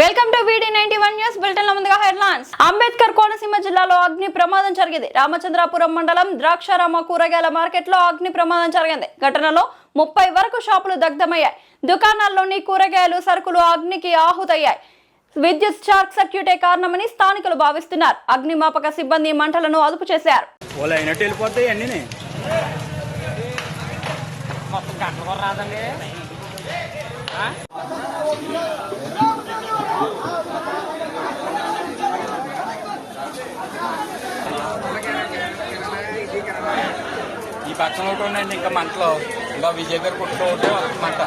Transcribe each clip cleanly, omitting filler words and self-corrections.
Welcome to VD91 news bulletin. ముందుగా headlines. Ambedkar Konaseema జిల్లాలో అగ్ని ప్రమాదం జరిగింది. రామచంద్రాపురం మండలం ద్రాక్షారామ కూరగాయల మార్కెట్లో అగ్ని ప్రమాదం జరిగింది. ఘటనలో 30 వరకు షాపులు దగ్ధమయ్యాయి. దుకాణాల్లోని కూరగాయలు సరుకులు అగ్నికి ఆహుతయ్యాయి. విద్యుత్ షార్ట్ సర్క్యూటే కారణమని స్థానికులు భావిస్తున్నారు. అగ్నిమాపక సిబ్బంది మంటలను అదుపు చేశారు. ఈ పక్కన ఒకటి ఉండండి, ఇంకా మంటలో ఇంకా విజయ్ గారు కొట్టుకోవద్దు మంట.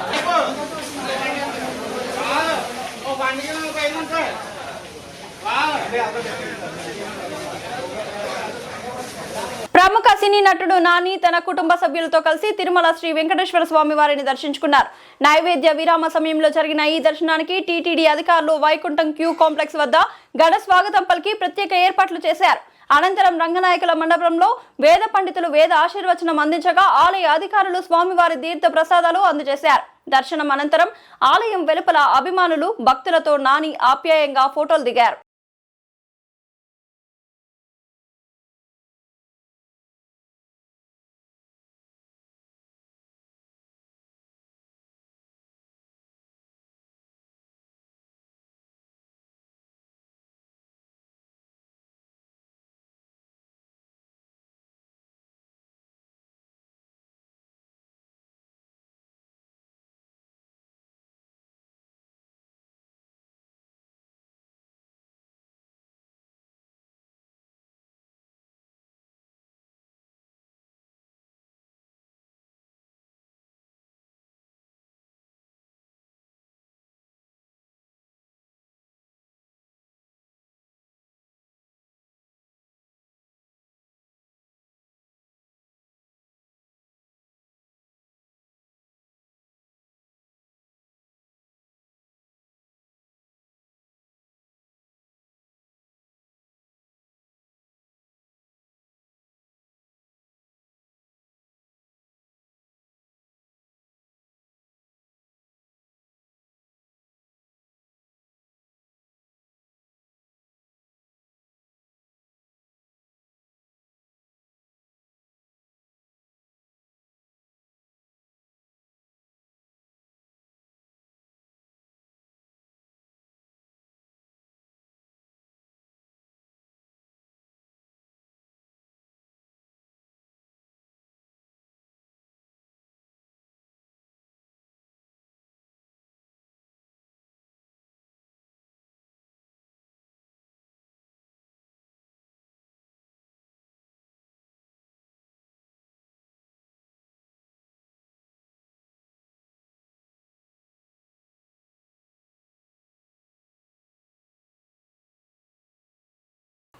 ప్రముఖ సినీ నటుడు నాని తన కుటుంబ సభ్యులతో కలిసి తిరుమల శ్రీ వెంకటేశ్వర స్వామి వారిని దర్శించుకున్నారు. నైవేద్య విరామ సమయంలో జరిగిన ఈ దర్శనానికి టీటీడీ అధికారులు వైకుంఠం క్యూ కాంప్లెక్స్ వద్ద ఘన స్వాగతం పలికి ప్రత్యేక ఏర్పాట్లు చేశారు. అనంతరం రంగనాయకుల మండపంలో వేద పండితులు వేద ఆశీర్వచనం అందించగా ఆలయ అధికారులు స్వామివారి తీర్థ ప్రసాదాలు అందజేశారు. దర్శనం అనంతరం ఆలయం వెలుపల అభిమానులు భక్తులతో నాని ఆప్యాయంగా ఫోటోలు దిగారు.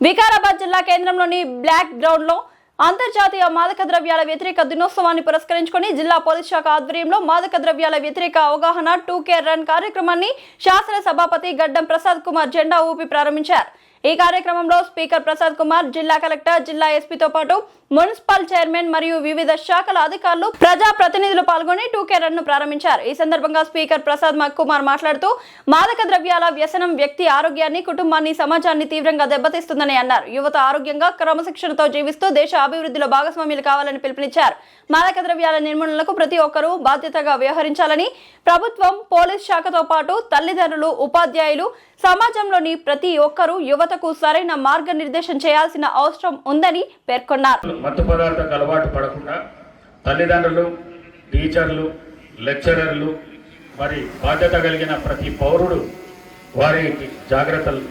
వికారాబాద్ జిల్లా కేంద్రంలోని బ్లాక్ గ్రౌండ్ లో అంతర్జాతీయ మాదక ద్రవ్యాల వ్యతిరేక దినోత్సవాన్ని పురస్కరించుకొని జిల్లా పోలీస్ శాఖ ఆధ్వర్యంలో మాదక ద్రవ్యాల వ్యతిరేక అవగాహన 2K రన్ కార్యక్రమాన్ని శాసన సభాపతి గడ్డం ప్రసాద్ కుమార్ జెండా ఊపి ప్రారంభించారు. ఈ కార్యక్రమంలో స్పీకర్ ప్రసాద్ కుమార్, జిల్లా కలెక్టర్, జిల్లా ఎస్పీతో పాటు మున్సిపల్ చైర్మన్ మరియు వివిధ శాఖల అధికారులు, ప్రజా ప్రతినిధులు పాల్గొని 2K రన్ ను ప్రారంభించారు. ఈ సందర్భంగా స్పీకర్ ప్రసాద్ కుమార్ మాట్లాడుతూ మాదక ద్రవ్యాల వ్యసనం వ్యక్తి ఆరోగ్యాన్ని, కుటుంబాన్ని, సమాజాన్ని తీవ్రంగా దెబ్బతీస్తుందని అన్నారు. యువత ఆరోగ్యంగా క్రమశిక్షణతో జీవిస్తూ దేశ అభివృద్ధిలో భాగస్వామ్యులు కావాలని పిలుపునిచ్చారు. మాదక ద్రవ్యాల నిర్మూలనకు ప్రతి ఒక్కరూ బాధ్యతగా వ్యవహరించాలని ప్రభుత్వం, పోలీస్ శాఖతో పాటు తల్లిదండ్రులు, ఉపాధ్యాయులు, సమాజంలోని ప్రతి ఒక్కరూ యువతకు సరైన మార్గనిర్దేశం చేయాల్సిన అవసరం ఉందని పేర్కొన్నారు. మత్తు పదార్థాలకు అలవాటు పడకుండా తల్లిదండ్రులు, టీచర్లు, లెక్చరర్లు మరి బాధ్యత కలిగిన ప్రతి పౌరుడు వారికి జాగ్రత్తలు,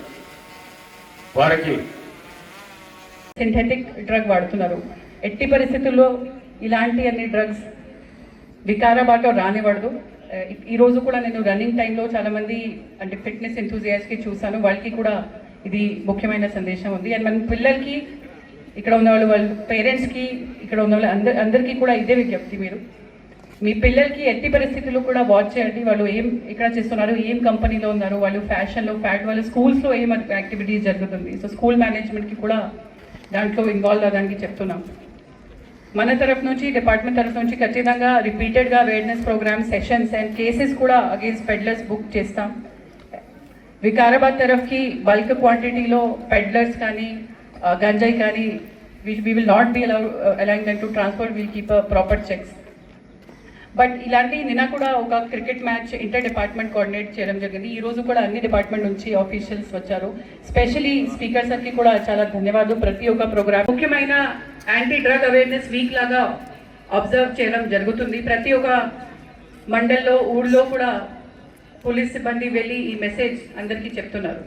వారికి సింథెటిక్ డ్రగ్ వాడుతున్నారు. ఎట్టి పరిస్థితుల్లో ఇలాంటి అన్ని డ్రగ్స్ వికారాబాద్లో రానివ్వడదు. ఈరోజు కూడా నేను రన్నింగ్ టైంలో చాలామంది అంటే ఫిట్నెస్ ఎంతూజియాస్ట్కి చూసాను. వాళ్ళకి కూడా ఇది ముఖ్యమైన సందేశం ఉంది. అండ్ మన పిల్లలకి, ఇక్కడ ఉన్న వాళ్ళ పేరెంట్స్కి, ఇక్కడ ఉన్న వాళ్ళు అందరికీ కూడా ఇదే విజ్ఞప్తి. మీరు మీ పిల్లలకి ఎట్టి పరిస్థితుల్లో కూడా వాచ్ చేయండి. వాళ్ళు ఏం ఇక్కడ చేస్తున్నారు, ఏం కంపెనీలో ఉన్నారు, వాళ్ళు ఫ్యాషన్లో, వాళ్ళ స్కూల్స్లో ఏం యాక్టివిటీస్ జరుగుతుంది. సో స్కూల్ మేనేజ్మెంట్కి కూడా దాంట్లో ఇన్వాల్వ్ అవ్వడానికి చెప్తున్నాం. మన తరఫు నుంచి, డిపార్ట్మెంట్ తరఫు నుంచి ఖచ్చితంగా రిపీటెడ్గా awareness program, sessions and cases కూడా అగేన్స్ట్ పెడ్లర్స్ బుక్ చేస్తాం. వికారాబాద్ తరఫ్కి బల్క్ క్వాంటిటీలో పెడ్లర్స్ కానీ గంజాయి కానీ we will not be allowing them to transport. We'll keep a proper checks. But ఇలాంటి నిన్న కూడా ఒక cricket match inter department coordinate చేయడం జరిగింది. ఈ రోజు కూడా అన్ని డిపార్ట్మెంట్ నుంచి ఆఫీషియల్స్ వచ్చారు. స్పెషలీ స్పీకర్ సార్కి కూడా చాలా ధన్యవాదాలు. ప్రతి ఒక్క ప్రోగ్రామ్ ముఖ్యమైన యాంటీ డ్రగ్ అవేర్నెస్ వీక్ లాగా అబ్జర్వ్ చేయడం జరుగుతుంది. ప్రతి ఒక్క మండల్లో ఊళ్ళో కూడా పోలీస్ సిబ్బంది వెళ్ళి ఈ మెసేజ్ అందరికీ చెప్తున్నారు.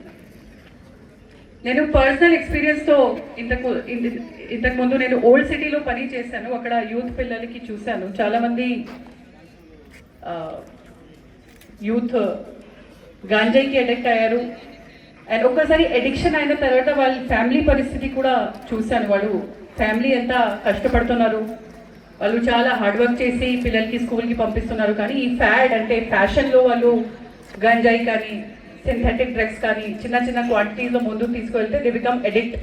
నేను పర్సనల్ ఎక్స్పీరియన్స్తో ఇంతకుముందు నేను ఓల్డ్ సిటీలో పని చేశాను. అక్కడ యూత్ పిల్లలకి చూశాను. చాలామంది యూత్ గాంజాయికి అడిక్ట్ అయ్యారు. అండ్ ఒక్కసారి అడిక్షన్ అయిన తర్వాత వాళ్ళ ఫ్యామిలీ పరిస్థితి కూడా చూశాను. వాళ్ళు ఫ్యామిలీ ఎంత కష్టపడుతున్నారు. వాళ్ళు చాలా హార్డ్ వర్క్ చేసి పిల్లలకి స్కూల్కి పంపిస్తున్నారు. కానీ ఈ ఫ్యాడ్ అంటే ఫ్యాషన్లో వాళ్ళు గంజాయి కానీ సింథటిక్ డ్రగ్స్ కానీ చిన్న చిన్న క్వాంటిటీస్లో ముందుకు తీసుకువెళ్తే దే బికమ్ అడిక్ట్.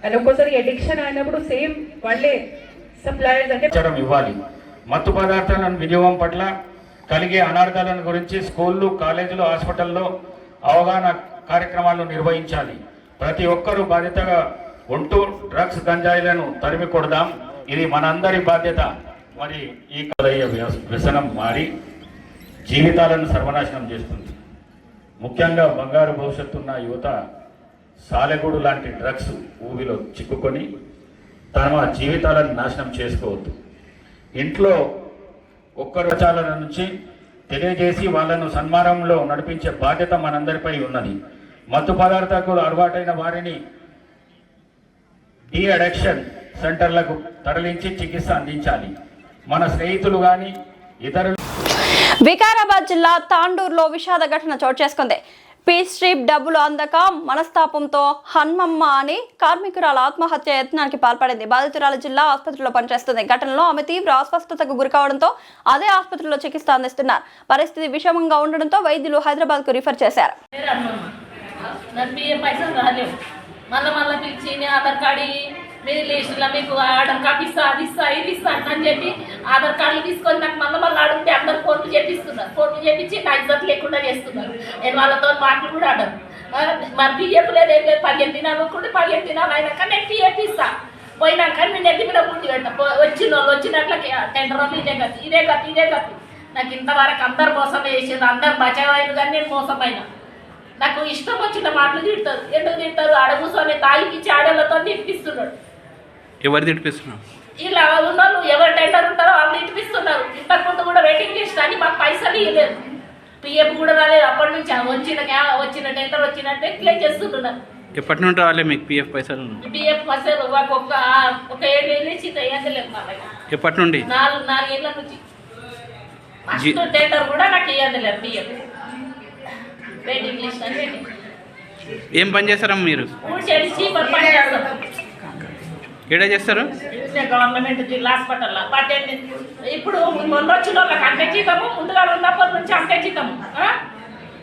అండ్ ఒక్కోసారి అడిక్షన్ అయినప్పుడు సేమ్ వాళ్ళే సప్లయర్స్ అంటే ఇవ్వాలి. మత్తు పదార్థాలను వినియోగం పట్ల కలిగే అనార్థాలను గురించి స్కూళ్ళు, కాలేజీలు, హాస్పిటల్లో అవగాహన కార్యక్రమాలు నిర్వహించాలి. ప్రతి ఒక్కరూ బాధ్యతగా ఉంటూ డ్రగ్స్, గంజాయిలను తరిమి కొడదాం. ఇది మనందరి బాధ్యత. మరి ఈ కలయ్య వ్యసనం మారి జీవితాలను సర్వనాశనం చేస్తుంది. ముఖ్యంగా బంగారు భవిష్యత్తున్న యువత సాలెగూడు లాంటి డ్రగ్స్ ఊబిలో చిక్కుకొని తమ జీవితాలను నాశనం చేసుకోవద్దు. ఇంట్లో ఒక్కరు చాలన నుంచి తెలియజేసి వాళ్ళను సన్మార్గంలో నడిపించే బాధ్యత మనందరిపై ఉన్నది. మత్తు పదార్థాలకు అలవాటైన వారిని డీ అడిక్షన్ సెంటర్లకు తరలించి చికిత్స అందించాలి. మన స్నేహితులు కానీ ఇతరులు. వికారాబాద్ జిల్లా తాండూరులో విషాద ఘటన చోటు చేసుకుంది. పీ స్ట్రీప్ డబ్బులు అందక మనస్తాపంతో హన్మమ్మ అని కార్మికురాల ఆత్మహత్య యత్నానికి పాల్పడింది. బాధితురాలు జిల్లా ఆసుపత్రిలో పనిచేస్తుంది. ఘటనలో ఆమె తీవ్ర అస్వస్థతకు గురికావడంతో అదే ఆసుపత్రిలో చికిత్స అందిస్తున్నారు. పరిస్థితి విషమంగా ఉండడంతో వైద్యులు హైదరాబాద్ కు రిఫర్ చేశారు. మళ్ళీ పిలిచి ఆధార్ కార్డు మీరు లేచిన మీకు ఆర్డర్ కాపీ ఇస్తా, అది ఇస్తా, ఇది ఇస్తా అని చెప్పి ఆధార్ కార్డులు తీసుకొని నాకు మళ్ళీ అడిగితే అందరు ఫోన్లు చేపిస్తున్నారు. ఫోన్లు చేపించి నా ఇజ్జత్ లేకుండా చేస్తున్నారు. నేను వాళ్ళతో మాటలు కూడా ఆడను. మరి పిఎఫ్ లేదు, ఏం లేదు. 15 దినాలు కూడా 15 దినాలు అయినాక నేను పిఎఫ్ ఇస్తా. పోయినాక నేను ఎత్తి మీద ముందు పెట్టా. వచ్చిన వాళ్ళు వచ్చినట్లకి టెండర్ వాళ్ళు ఇదే గతి. నాకు ఇంతవరకు అందరు మోసం చేసేది, అందరు బచాయిలు కానీ నేను మోసమైనా. నాకు ఇష్టం వచ్చిన మాటలు తిడతారు. ఎందుకు తిడతారు? ఆడ కూర్చొని తాగిపించి ఆడలతో తినిపిస్తున్నాడు. ఎవరు తినిపిస్తున్నారు? ఇలా ఉన్నోళ్ళు ఎవరు టెండర్ ఉంటారో వాళ్ళు తినిపిస్తున్నారు. ఇంతకుముందు కూడా వెయిటింగ్ లిస్ట్ అని మాకు పైసలు ఇవ్వలేదు. పిఎఫ్ కూడా రాలేదు. అప్పటి నుంచి వచ్చిన టెండర్ వచ్చినట్టే క్లెయిమ్ చేస్తున్నారు. ఎప్పటి నుండి రాలే మీకు పిఎఫ్ పైసలు? పిఎఫ్ పైసలు ఒక 7 ఏళ్ళు ఇచ్చి వేయలేదు. ఎప్పటి నుండి? 4 ఏళ్ళ నుంచి. ఫస్ట్ టెండర్ కూడా నాకు ఇవ్వలేదు పిఎఫ్. వెయిటింగ్ లిస్ట్ అని ఏం పని చేస్తారమ్మా మీరు? పని చేస్తాం. ఏడా చేస్తారు? గవర్నమెంట్ జిల్లా హాస్పిటల్లో. ఇప్పుడు మొన్న వచ్చిన వాళ్ళకి అంతే జీతము, ముందుగా ఉన్నప్పటి నుంచి అంతే జీతము.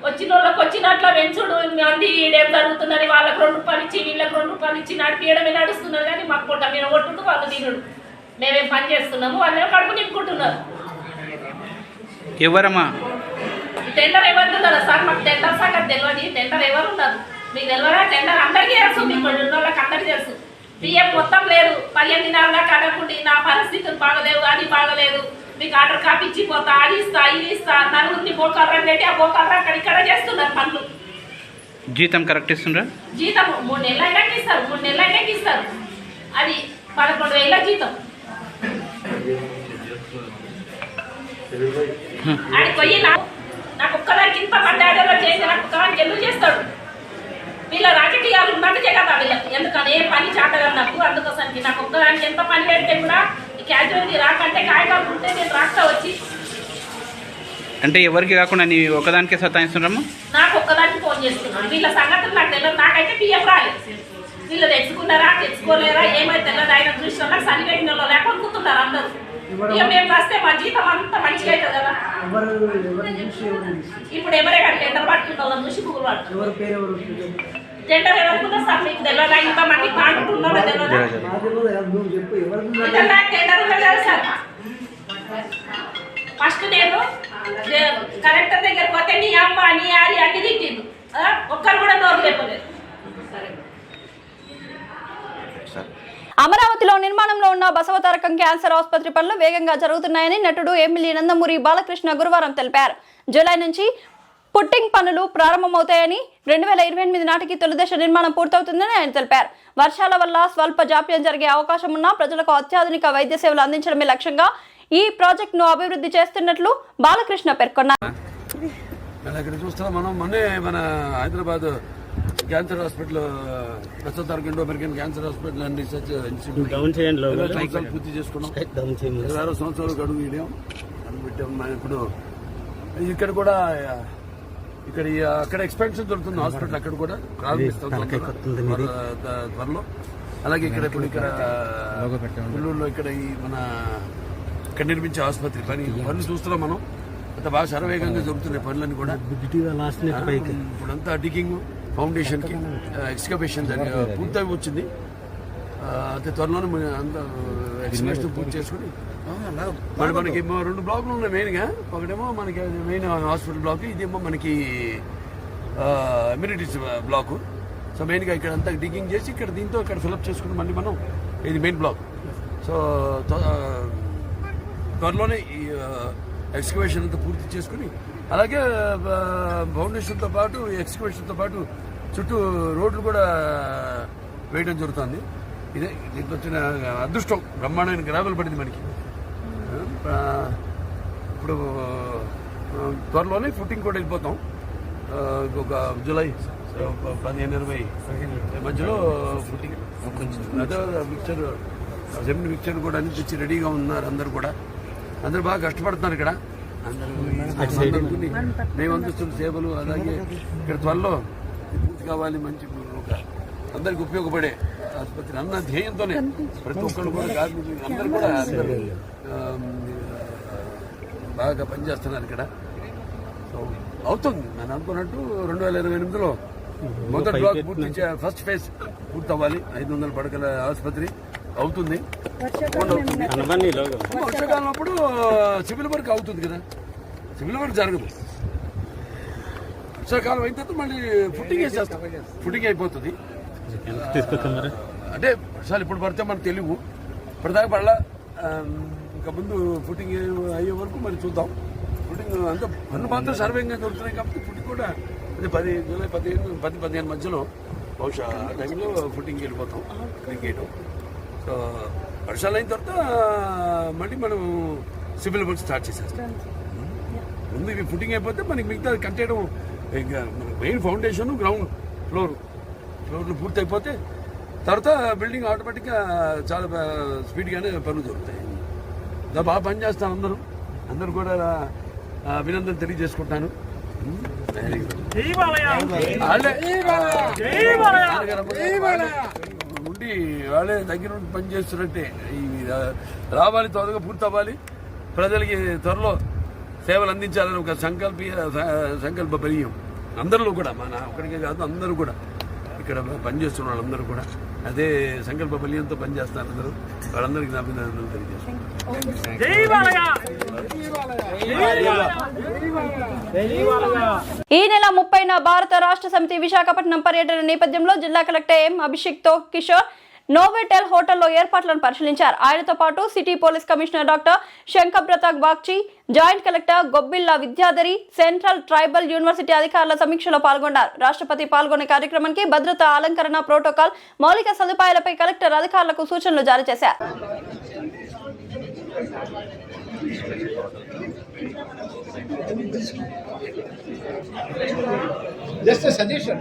వచ్చిన వాళ్ళకి వచ్చినట్ల పెంచుడు మంది ఈడేం జరుగుతుందని వాళ్ళకి 2 రూపాయలు ఇచ్చి వీళ్ళకి 2 రూపాయలు ఇచ్చి నడిపియడమే నడుస్తున్నారు. కానీ మాకు పొట్ట మీద కొట్టుడు, వాళ్ళు తినడు. మేమేం పని చేస్తున్నాము, వాళ్ళేమో కడుపు నింపుకుంటున్నారు. ఎవరమ్మా టెండర్ ఎవరున్నారా సార్? మాకు టెండర్ సంగతి తెలియదు. టెండర్ ఎవరు ఉన్నారు మీకు తెలియదా? టెండర్ అందరికీ తెలుసు, మీకు ఉన్న వాళ్ళకి అందరికీ తెలుసు. పిఎఫ్ మొత్తం లేదు. 15 దినాల దాకా అడగకుండా నా పరిస్థితులు బాగలేవు, అది బాగలేదు, మీకు ఆర్డర్ కాపీ ఇచ్చిపోతా, అది ఇస్తా, ఇది ఇస్తా, నలుగురిని బోకాలు పెట్టి ఆ బోకాలు అక్కడ ఇక్కడ చేస్తున్నారు పనులు. జీతం కరెక్ట్ ఇస్తుండ్రా? జీతం 3 నెలలు అయినాక ఇస్తారు. 3 నెలలు అయినాక ఇస్తారు. అది 11,000 జీతం. ఆడికి పోయి నాకు ఒక్కదానికి ఇంత మంది ఆడలో చేసి నాకు ఒక్కదానికి ఎందుకు చేస్తాడు? వీళ్ళ రాజకీయాలు ఉన్నట్టుకే కదా వీళ్ళకి. ఎందుకని ఏ పని చాటగా నాకు అందుకోసానికి నాకు ఒక్కదానికి ఎంత పని పెడితే కూడా ఈ క్యాజువల్గా రాకంటే కాయకాలు ఉంటే నేను రాస్తా వచ్చి. అంటే ఎవరికి కాకుండా నీ ఒకదానికే సతాయిస్తున్నారమ్మా? నాకు ఒక్కదానికి ఫోన్ చేస్తున్నాడు. వీళ్ళ సంగతులు నాకు తెలియదు. నాకైతే పిఎఫ్ రాలేదు. వీళ్ళు తెచ్చుకున్నారా తెచ్చుకోలేరా ఏమైతే తెలియదు. ఆయన దృష్టిలో నాకు సరి పెట్టిన వాళ్ళు లేక అనుకుంటున్నారు అందరూ. ఇక మేము రాస్తే మా జీతం అంతా మంచిగా అవుతుంది కదా. ఇప్పుడు ఎవరే కానీ టెండర్ పట్టుకున్న వాళ్ళని చూసి పువ్వులు పడుతున్నారు. టెండర్ ఎవరుకున్నా సార్ మీకు తెలియదా? ఇంతమంది కాంటున్నారో తెలియదా? నాకు టెండర్ ఉన్నది కదా సార్. ఫస్ట్ నేను కలెక్టర్ దగ్గరికి పోతే నీ అమ్మ నీ ఆడి అన్ని తిట్టిండు. ఒక్కరు కూడా నోరు లేపలేదు. అమరావతిలో నిర్మాణంలో ఉన్న బసవతారకం క్యాన్సర్ ఆసుపత్రి పనులు వేగంగా జరుగుతున్నాయని నటుడు ఎమ్మెల్యే నందమూరి బాలకృష్ణ గురువారం తెలిపారు. జూలై నుంచి పుట్టింగ్ పనులు ప్రారంభమవుతాయని 2028 నాటికి తొలిదశ నిర్మాణం పూర్తవుతుందని ఆయన తెలిపారు. వర్షాల వల్ల స్వల్ప జాప్యం జరిగే అవకాశం ఉన్నా ప్రజలకు అత్యాధునిక వైద్య సేవలు అందించడమే లక్ష్యంగా ఈ ప్రాజెక్టును అభివృద్ధి చేస్తున్నట్లు బాలకృష్ణ పేర్కొన్నారు. ఇక్కడ చూస్తున్నాం మనం మొన్నే మన హైదరాబాద్ క్యాన్సర్ హాస్పిటల్ ప్రస్తుతం American cancer hospital and research institute పూర్తి చేసుకున్నాం. 20 సంవత్సరాలు గడువు ఇడాం అని పెట్టాం. ఇప్పుడు ఇక్కడ కూడా అక్కడ ఎక్స్పెన్షన్ దొరుకుతుంది హాస్పిటల్, అక్కడ కూడా ప్రారంభిస్తాం త్వరలో. అలాగే ఇక్కడ నెల్లూరులో ఇక్కడ ఇక్కడ నిర్మించే ఆసుపత్రి పనులు చూస్తున్నాం మనం. అంత బాగా శరవేగంగా జరుగుతున్నాయి పనులన్నీ కూడా. ఇప్పుడంతా డిగింగ్ ఫౌండేషన్ కి ఎక్స్కవేషన్ పూర్తి వచ్చింది. అంతే త్వరలోనే అంత ఎక్స్కవేషన్ పూర్తి చేసుకుని మనకి 2 బ్లాకులు ఉన్నాయి మెయిన్గా. ఒకటేమో మనకి మెయిన్ హాస్పిటల్ బ్లాక్, ఇదేమో మనకి అమ్యూనిటీస్ బ్లాకు. సో మెయిన్గా ఇక్కడ అంతా డిగింగ్ చేసి ఇక్కడ దీంతో ఇక్కడ ఫిలప్ చేసుకుని మళ్ళీ మనం ఇది మెయిన్ బ్లాక్. సో త్వరలోనే ఈ ఎక్స్కవేషన్ అంతా పూర్తి చేసుకుని అలాగే ఫౌండేషన్తో పాటు ఎక్స్కవేషన్తో పాటు చుట్టూ రోడ్లు కూడా వేయడం జరుగుతుంది. ఇదే దీంట్లో వచ్చిన అదృష్టం, బ్రహ్మాండమైన గ్రావెల్ పడింది మనకి. ఇప్పుడు త్వరలోనే ఫుటింగ్ కూడా వెళ్ళిపోతాం. ఒక జూలై 15-20 మధ్యలో ఫుటింగ్. అదే మిక్చర్ జమీన్ మిక్చర్ కూడా అన్ని తెచ్చి రెడీగా ఉన్నారు. అందరూ బాగా కష్టపడుతున్నారు ఇక్కడ. మేము అందిస్తున్న సేవలు అలాగే ఇక్కడ త్వరలో పూర్తి కావాలి. మంచి అందరికి ఉపయోగపడే ఆసుపత్రి అన్న ధ్యేయంతోనే ప్రతి ఒక్కరు కూడా కార్మికులు అందరూ కూడా బాగా పనిచేస్తున్నారు ఇక్కడ. సో అవుతుంది నేను అనుకున్నట్టు 2028లో మొదటి బ్లాక్ పూర్తి ఫస్ట్ ఫేజ్ పూర్తి అవ్వాలి. 500 పడకల ఆసుపత్రి అవుతుంది. వర్షాకాలం అప్పుడు సివిల్ వర్క్ అవుతుంది కదా, సివిల్ వర్క్ జరగదు. వర్షాకాలం అయిన తర్వాత మళ్ళీ ఫుటింగ్ వేసేస్తాం. ఫుటింగ్ అయిపోతుంది. అంటే వర్షాలు ఇప్పుడు పడితే మనకు తెలియవు, ఇప్పటిదాకా పడలా. ఇంకా ముందు ఫుటింగ్ అయ్యే వరకు మరి చూద్దాం. ఫుటింగ్ అంతా పన్ను మాత్రం సర్వేగా దొరుకుతున్నాయి కాబట్టి ఫుటింగ్ కూడా అది జూలై 10-15 మధ్యలో బహుశా ఆ టైంలో ఫుటింగ్కి వెళ్ళిపోతాం క్రికెట్. సో వర్షాలు అయిన తర్వాత మళ్ళీ మనం సివిల్ వర్క్ స్టార్ట్ చేసేస్తాం. ముందు ఇవి ఫుటింగ్ అయిపోతే మనకి మిగతా కట్టేయడం, ఇంకా మెయిన్ ఫౌండేషన్ గ్రౌండ్ ఫ్లోర్లు పూర్తి అయిపోతే తర్వాత బిల్డింగ్ ఆటోమేటిక్గా చాలా స్పీడ్గానే పనులు జరుగుతాయి. బాగా పనిచేస్తాను అందరూ కూడా అభినందన తెలియజేసుకుంటాను. ఉండి వాళ్ళే దగ్గర నుండి పనిచేస్తున్నట్టే రావాలి, త్వరగా పూర్తి అవ్వాలి, ప్రజలకి త్వరలో సేవలు అందించాలని ఒక సంకల్ప బలీయం అందరిలో కూడా, మన ఒక్కడికే కాదు అందరూ కూడా ఇక్కడ పనిచేస్తున్న వాళ్ళందరూ కూడా అదే సంకల్ప బలీయంతో పనిచేస్తారు. అందరూ వాళ్ళందరికీ నా అభినందనలు తెలియజేస్తున్నాను. ఈ నెల 30న భారత రాష్ట్ర సమితి విశాఖపట్నం పర్యటన నేపథ్యంలో జిల్లా కలెక్టర్ ఎం అభిషేక్ తో కిషోర్ నోవెటెల్ హోటల్లో ఏర్పాట్లను పరిశీలించారు. ఆయనతో పాటు city police commissioner doctor Shankar Pratap Bagchi, joint collector Gobbilla Vidyadhari, central tribal university అధికారుల సమీక్షలో పాల్గొన్నారు. రాష్ట్రపతి పాల్గొనే కార్యక్రమానికి భద్రత, అలంకరణ, ప్రోటోకాల్, మౌలిక సదుపాయాలపై కలెక్టర్ అధికారులకు సూచనలు జారీ చేశారు. Just a suggestion.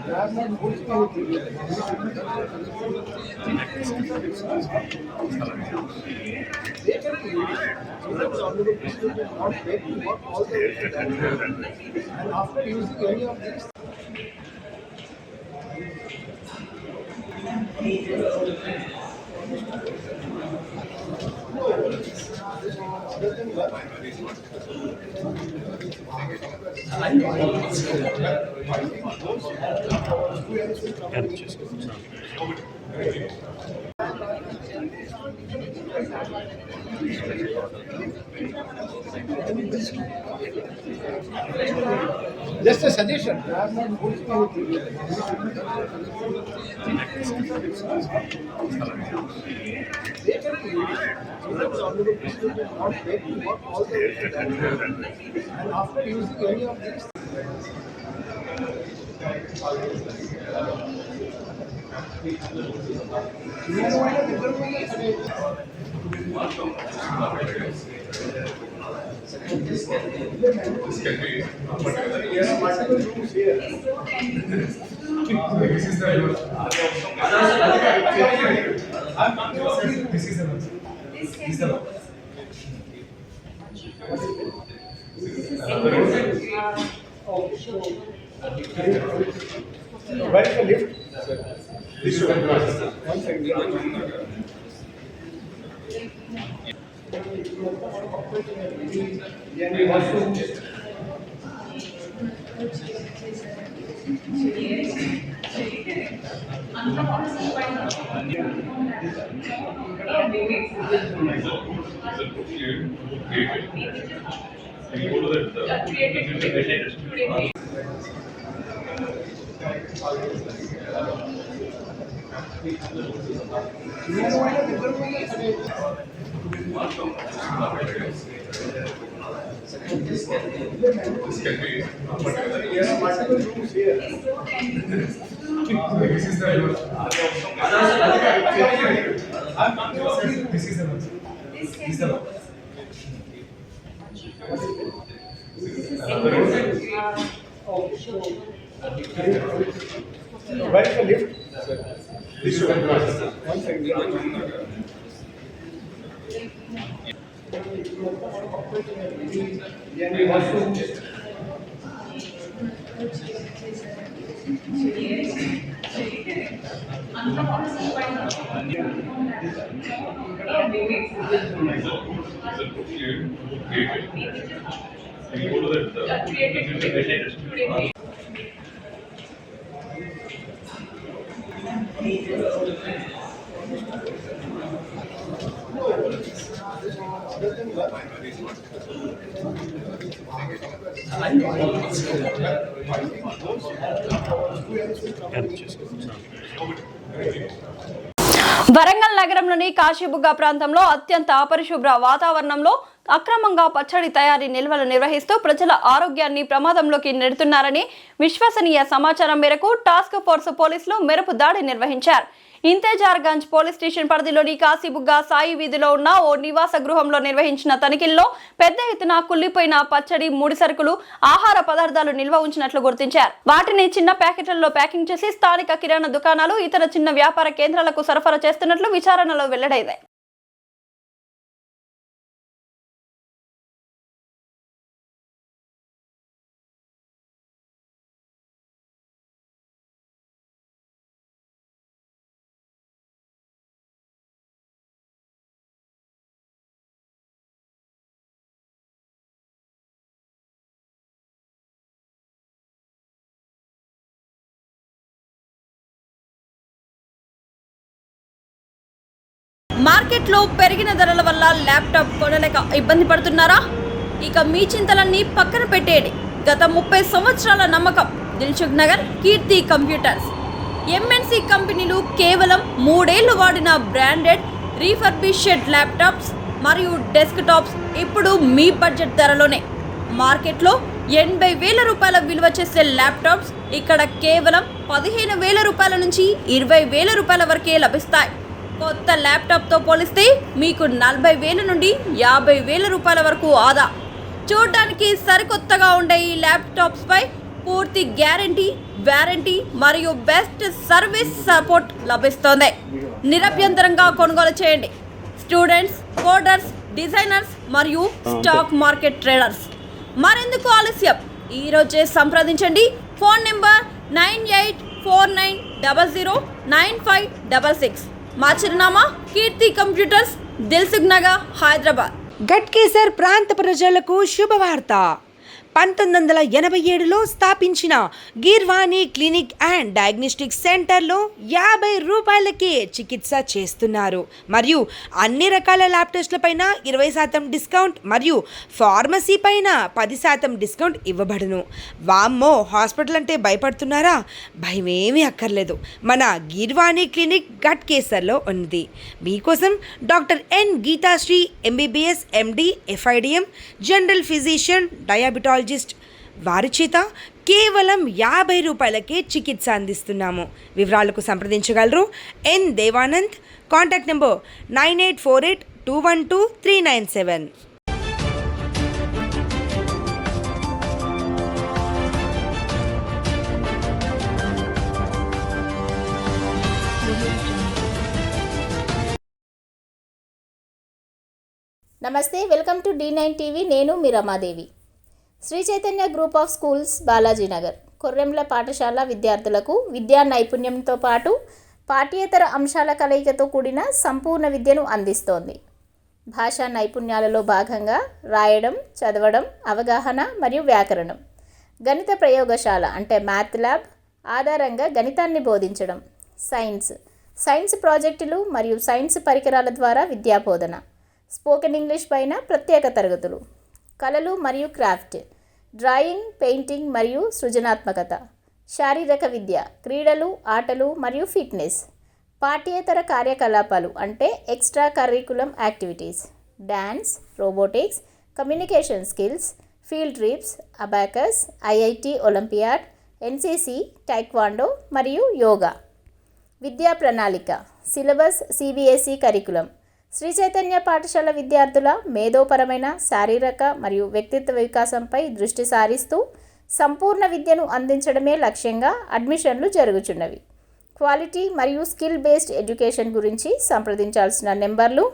And after using any of these, Just a suggestion. And after using any of these, where is the lift? One second. Where is the lift? One second. Warangal నగరంలోని కాశీబుగ్గ ప్రాంతంలో అత్యంత అపరిశుభ్ర వాతావరణంలో అక్రమంగా పచ్చడి తయారీ నిల్వలు నిర్వహిస్తూ ప్రజల ఆరోగ్యాన్ని ప్రమాదంలోకి నెడుతున్నారని విశ్వసనీయ సమాచారం మేరకు టాస్క్ ఫోర్స్ పోలీసులు మెరుపు దాడి నిర్వహించారు. ఇంతేజార్గంజ్ పోలీస్ స్టేషన్ పరిధిలోని కాశీబుగ్గ సాయి వీధిలో ఉన్న ఓ నివాస గృహంలో నిర్వహించిన తనిఖీల్లో పెద్ద ఎత్తున కుళ్లిపోయిన పచ్చడి, ముడి సరుకులు, ఆహార పదార్థాలు నిల్వ ఉంచినట్లు గుర్తించారు. వాటిని చిన్న ప్యాకెట్లలో ప్యాకింగ్ చేసి స్థానిక కిరాణా దుకాణాలు, ఇతర చిన్న వ్యాపార కేంద్రాలకు సరఫరా చేస్తున్నట్లు విచారణలో వెల్లడైంది. మార్కెట్లో పెరిగిన ధరల వల్ల ల్యాప్టాప్ కొనలేక ఇబ్బంది పడుతున్నారా? ఇక మీ చింతలన్నీ పక్కన పెట్టేయండి. గత 30 సంవత్సరాల నమ్మకం దిల్సుఖ్ నగర్ కీర్తి కంప్యూటర్స్. ఎంఎన్సి కంపెనీలు కేవలం 3 ఏళ్లు వాడిన బ్రాండెడ్ రీఫర్బిష్డ్ ల్యాప్టాప్స్ మరియు డెస్క్టాప్స్ ఇప్పుడు మీ బడ్జెట్ ధరలోనే. మార్కెట్లో 80,000 రూపాయల విలువ చేసే ల్యాప్టాప్స్ ఇక్కడ కేవలం 15,000 రూపాయల నుంచి 20,000 రూపాయల వరకే లభిస్తాయి. కొత్త ల్యాప్టాప్తో పోలిస్తే మీకు 40,000 నుండి 50,000 రూపాయల వరకు ఆదా. చూడడానికి సరికొత్తగా ఉండే ఈ ల్యాప్టాప్స్పై పూర్తి గ్యారంటీ, వారంటీ మరియు బెస్ట్ సర్వీస్ సపోర్ట్ లభిస్తోంది. నిరభ్యంతరంగా కొనుగోలు చేయండి. స్టూడెంట్స్, కోడర్స్, డిజైనర్స్ మరియు స్టాక్ మార్కెట్ ట్రేడర్స్. మరెందుకు ఆలస్యం? ఈరోజే సంప్రదించండి. Phone number 9849009566. మా చిరునామా కీర్తి కంప్యూటర్స్, దిల్సుఖ్ నగర్, హైదరాబాద్. గట్కేసర్ ప్రాంత ప్రజలకు శుభవార్త. 1987లో స్థాపించిన గిర్వాణి క్లినిక్ అండ్ డయాగ్నోస్టిక్ సెంటర్లో 50 రూపాయలకే చికిత్స చేస్తున్నారు. మరియు అన్ని రకాల ల్యాబ్ టెస్టులపైన 20% డిస్కౌంట్ మరియు ఫార్మసీ పైన 10% డిస్కౌంట్ ఇవ్వబడును. వామ్మో, హాస్పిటల్ అంటే భయపడుతున్నారా? భయమేమీ అక్కర్లేదు. మన గిర్వాణి క్లినిక్ ఘట్ కేసర్లో ఉంది. మీకోసం doctor N Geethasri MBBS MD FIDM general physician diabetologist వారి చేత కేవలం 50 రూపాయలకే చికిత్స అందిస్తున్నాము. వివరాలకు సంప్రదించగలరు ఎన్ దేవానంద్. Contact number 9848212397. నమస్తే, వెల్కమ్ టు D9 టీవీ. నేను మీ Ramadevi. Sri Chaitanya group of schools, Balajinagar, కొర్రెంల పాఠశాల విద్యార్థులకు విద్యా నైపుణ్యంతో పాటు పాఠ్యేతర అంశాల కలయికతో కూడిన సంపూర్ణ విద్యను అందిస్తోంది. భాషా నైపుణ్యాలలో భాగంగా రాయడం, చదవడం, అవగాహన మరియు వ్యాకరణం, గణిత ప్రయోగశాల అంటే మ్యాథ్ ల్యాబ్ ఆధారంగా గణితాన్ని బోధించడం, సైన్స్ ప్రాజెక్టులు మరియు సైన్స్ పరికరాల ద్వారా విద్యాబోధన, స్పోకెన్ ఇంగ్లీష్ పైన ప్రత్యేక తరగతులు, కళలు మరియు క్రాఫ్ట్, డ్రాయింగ్, పెయింటింగ్ మరియు సృజనాత్మకత, శారీరక విద్య, క్రీడలు, ఆటలు మరియు ఫిట్నెస్, పాఠ్యేతర కార్యకలాపాలు అంటే extra curriculum activities, dance, robotics, communication skills, field trips, abacus, IIT olympiad, NCC, taekwondo మరియు యోగా. విద్యా ప్రణాళిక, syllabus CBSE curriculum. Sri Chaitanya పాఠశాల విద్యార్థుల మేధోపరమైన, శారీరక మరియు వ్యక్తిత్వ వికాసంపై దృష్టి సారిస్తూ సంపూర్ణ విద్యను అందించడమే లక్ష్యంగా అడ్మిషన్లు జరుగుచున్నవి. క్వాలిటీ మరియు స్కిల్ బేస్డ్ ఎడ్యుకేషన్ గురించి సంప్రదించాల్సిన నెంబర్లు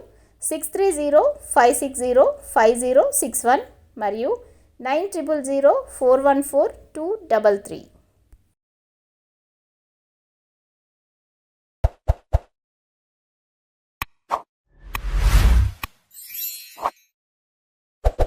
6305605061 మరియు 9000414233.